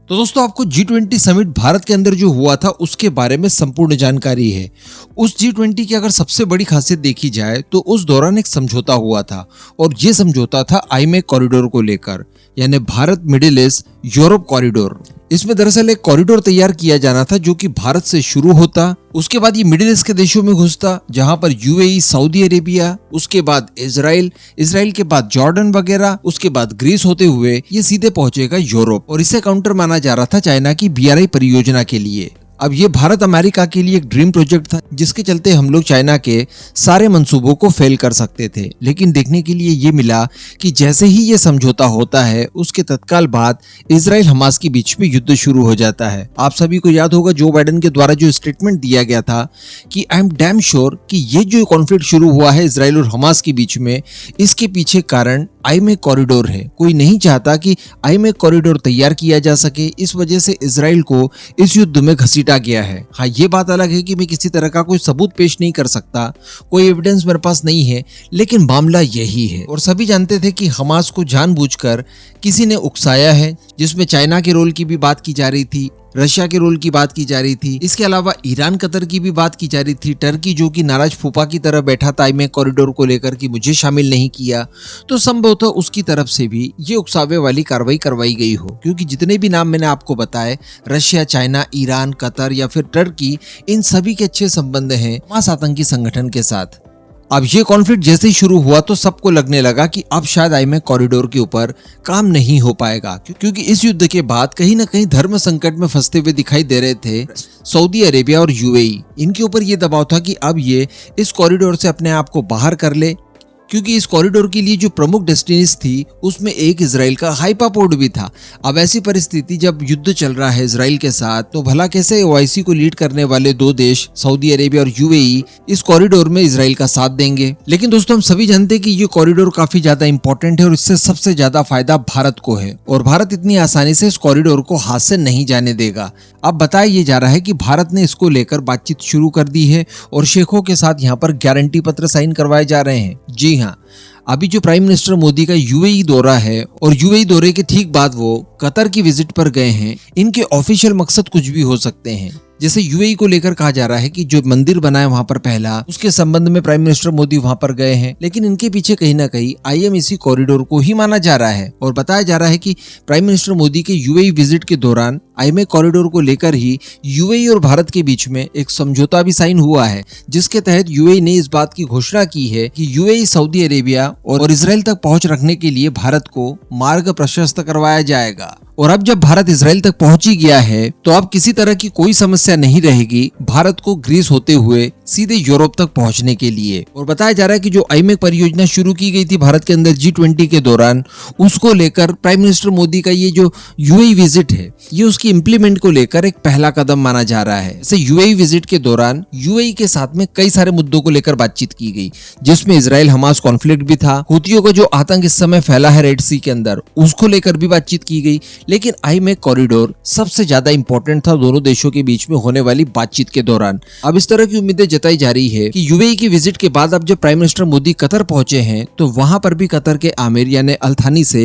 तो दोस्तों आपको G20 समिट भारत के अंदर जो हुआ था उसके बारे में संपूर्ण जानकारी है। उस G20 की अगर सबसे बड़ी खासियत देखी जाए तो उस दौरान एक समझौता हुआ था और ये समझौता था आईमेक कॉरिडोर को लेकर, यानी Bharat middle east Europe corridor. इसमें दरअसल एक कॉरिडोर तैयार किया जाना था जो कि भारत से शुरू होता, उसके बाद ये मिडिल ईस्ट के देशों में घुसता, जहां पर यूएई, सऊदी अरेबिया, उसके बाद इजराइल के बाद जॉर्डन वगैरह, उसके बाद ग्रीस होते हुए ये सीधे पहुंचेगा यूरोप। और इसे काउंटर माना जा रहा था चाइना की BRI परियोजना के लिए। अब ये भारत अमेरिका के लिए एक ड्रीम प्रोजेक्ट था जिसके चलते हम लोग चाइना के सारे मंसूबों को फेल कर सकते थे, लेकिन देखने के लिए ये मिला कि जैसे ही ये समझौता होता है उसके तत्काल बाद इजराइल हमास के बीच में युद्ध शुरू हो जाता है। आप सभी को याद होगा जो बाइडेन के द्वारा जो स्टेटमेंट दिया गया था कि आई एम डैम श्योर कि ये जो कॉन्फ्लिक्ट शुरू हुआ है इजराइल और हमास के बीच में, इसके पीछे कारण आईमेक कॉरिडोर है। कोई नहीं चाहता कि आईमेक कॉरिडोर तैयार किया जा सके, इस वजह से इजराइल को इस युद्ध में घसीटा गया है। हाँ, ये बात अलग है कि मैं किसी तरह का कोई सबूत पेश नहीं कर सकता, कोई एविडेंस मेरे पास नहीं है, लेकिन मामला यही है। और सभी जानते थे कि हमास को जानबूझकर किसी ने उकसाया है, जिसमें चाइना के रोल की भी बात की जा रही थी, रशिया के रोल की बात की जा रही थी, इसके अलावा ईरान कतर की भी बात की जा रही थी, टर्की जो कि नाराज फूफा की तरह बैठा था आईमेक कॉरिडोर को लेकर कि मुझे शामिल नहीं किया, तो संभवतः उसकी तरफ से भी ये उकसावे वाली कार्रवाई करवाई गई हो, क्योंकि जितने भी नाम मैंने आपको बताए, रशिया, चाइना, ईरान, कतर या फिर टर्की, इन सभी के अच्छे संबंध हैं हमास आतंकी संगठन के साथ। अब ये कॉन्फ्लिक्ट जैसे ही शुरू हुआ तो सबको लगने लगा कि अब शायद आईमेक कॉरिडोर के ऊपर काम नहीं हो पाएगा, क्योंकि इस युद्ध के बाद कहीं ना कहीं धर्म संकट में फंसते हुए दिखाई दे रहे थे सऊदी अरेबिया और यूएई। इनके ऊपर ये दबाव था कि अब ये इस कॉरिडोर से अपने आप को बाहर कर ले, क्योंकि इस कॉरिडोर के लिए जो प्रमुख डेस्टिनीज थी उसमें एक इजराइल का हाइपा पोर्ट भी था। अब ऐसी परिस्थिति जब युद्ध चल रहा है इजराइल के साथ, तो भला कैसे OIC को लीड करने वाले दो देश सऊदी अरेबिया और यूएई इस कॉरिडोर में इजराइल का साथ देंगे। लेकिन दोस्तों हम सभी जानते हैं कि ये कॉरिडोर काफी ज्यादा इंपॉर्टेंट है और इससे सबसे ज्यादा फायदा भारत को है, और भारत इतनी आसानी से इस कॉरिडोर को हाथ से नहीं जाने देगा। अब बताया ये जा रहा है कि भारत ने इसको लेकर बातचीत शुरू कर दी है और शेखों के साथ यहाँ पर गारंटी पत्र साइन करवाए जा रहे हैं। जी हाँ, अभी जो प्राइम मिनिस्टर मोदी का यूएई दौरा है और यूएई दौरे के ठीक बाद वो कतर की विजिट पर गए हैं, इनके ऑफिशियल मकसद कुछ भी हो सकते हैं। जैसे यूएई को लेकर कहा जा रहा है कि जो मंदिर बना है वहां पर पहला, उसके संबंध में प्राइम मिनिस्टर मोदी वहां पर गए हैं, लेकिन इनके पीछे कहीं ना कहीं IMEC कॉरिडोर को ही माना जा रहा है। और बताया जा रहा है कि प्राइम मिनिस्टर मोदी के यूएई विजिट के दौरान आईमेक कॉरिडोर को लेकर ही यूएई और भारत के बीच में एक समझौता भी साइन हुआ है, जिसके तहत यूएई ने इस बात की घोषणा की है कि यूएई सऊदी अरेबिया और इजराइल तक पहुंच रखने के लिए भारत को मार्ग प्रशस्त करवाया जाएगा। और अब जब भारत इजराइल तक पहुंच ही गया है तो अब किसी तरह की कोई समस्या नहीं रहेगी भारत को ग्रीस होते हुए सीधे यूरोप तक पहुंचने के लिए। और बताया जा रहा है कि जो आईमेक परियोजना शुरू की गई थी भारत के अंदर G20 के दौरान, उसको लेकर प्राइम मिनिस्टर मोदी का ये जो यूएई विजिट है, ये उसकी इम्प्लीमेंट को लेकर एक पहला कदम माना जा रहा है। जैसे यूएई विजिट के दौरान यूएई के साथ में कई सारे मुद्दों को लेकर बातचीत की गई, जिसमें इजराइल हमास कॉन्फ्लिक्ट भी था, हुतियों का जो आतंक इस समय फैला है रेड सी के अंदर, उसको लेकर भी बातचीत की गई। लेकिन आईमेक कॉरिडोर सबसे ज्यादा इंपॉर्टेंट था दोनों देशों के बीच में होने वाली बातचीत के दौरान। अब इस तरह की उम्मीदें जताई जा रही है कि यूएई की विजिट के बाद अब जब प्राइम मिनिस्टर मोदी कतर पहुंचे हैं तो वहां पर भी कतर के आमिर यानी अल थानी से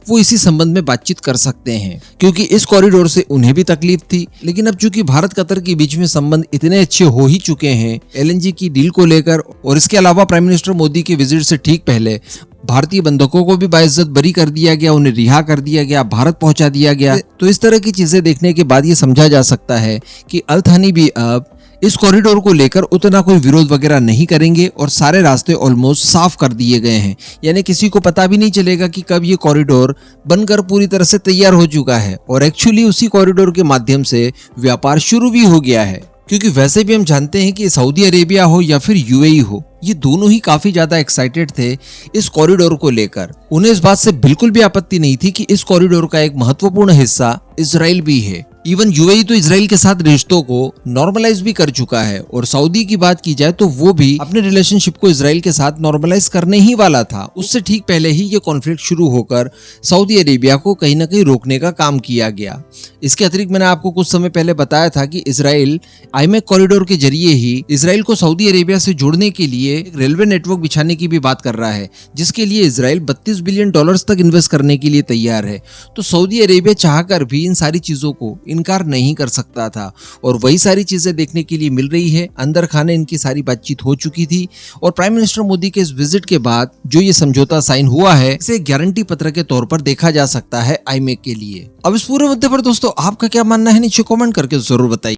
वो इसी संबंध में बातचीत कर सकते हैं, क्योंकि इस कॉरिडोर से उन्हें भी तकलीफ थी। लेकिन अब चूंकि भारत कतर के बीच में संबंध इतने अच्छे हो ही चुके हैं LNG की डील को लेकर, और इसके अलावा प्राइम मिनिस्टर मोदी के विजिट से ठीक पहले भारतीय बंधकों को भी बाइज्जत बरी कर दिया गया, उन्हें रिहा कर दिया गया, भारत पहुंचा दिया गया। तो इस तरह की चीजें देखने के बाद ये समझा जा सकता है कि अल थानी भी अब इस कॉरिडोर को लेकर उतना कोई विरोध वगैरह नहीं करेंगे और सारे रास्ते ऑलमोस्ट साफ कर दिए गए हैं, यानी किसी को पता भी नहीं चलेगा कि कब ये कॉरिडोर बनकर पूरी तरह से तैयार हो चुका है और एक्चुअली उसी कॉरिडोर के माध्यम से व्यापार शुरू भी हो गया है। क्योंकि वैसे भी हम जानते हैं कि सऊदी अरेबिया हो या फिर यूएई हो, ये दोनों ही काफी ज्यादा एक्साइटेड थे इस कॉरिडोर को लेकर। उन्हें इस बात से बिल्कुल भी आपत्ति नहीं थी कि इस कॉरिडोर का एक महत्वपूर्ण हिस्सा इजराइल भी है। इवन यूएई तो इजराइल के साथ रिश्तों को नॉर्मलाइज भी कर चुका है, और सऊदी की बात की जाए तो वो भी अपने रिलेशनशिप को इजराइल के साथ नॉर्मलाइज करने ही वाला था। उससे ठीक पहले ही ये कॉन्फ्लिक्ट शुरू होकर सऊदी अरेबिया को कहीं ना कहीं रोकने का काम किया गया। इसके अतिरिक्त मैंने आपको कुछ समय पहले बताया था कि इजराइल आईमेक कॉरिडोर के जरिए ही इजराइल को सऊदी अरेबिया से जोड़ने के लिए एक रेलवे नेटवर्क बिछाने की भी बात कर रहा है, जिसके लिए इजराइल $32 बिलियन तक इन्वेस्ट करने के लिए तैयार है। तो सऊदी अरेबिया चाहकर भी इन सारी चीजों को इनकार नहीं कर सकता था और वही सारी चीजें देखने के लिए मिल रही है। अंदर खाने इनकी सारी बातचीत हो चुकी थी और प्राइम मिनिस्टर मोदी के इस विजिट के बाद जो ये समझौता साइन हुआ है, इसे गारंटी पत्र के तौर पर देखा जा सकता है आईमेक के लिए। अब इस पूरे मुद्दे पर दोस्तों आपका क्या मानना है, नीचे कमेंट करके जरूर बताइए।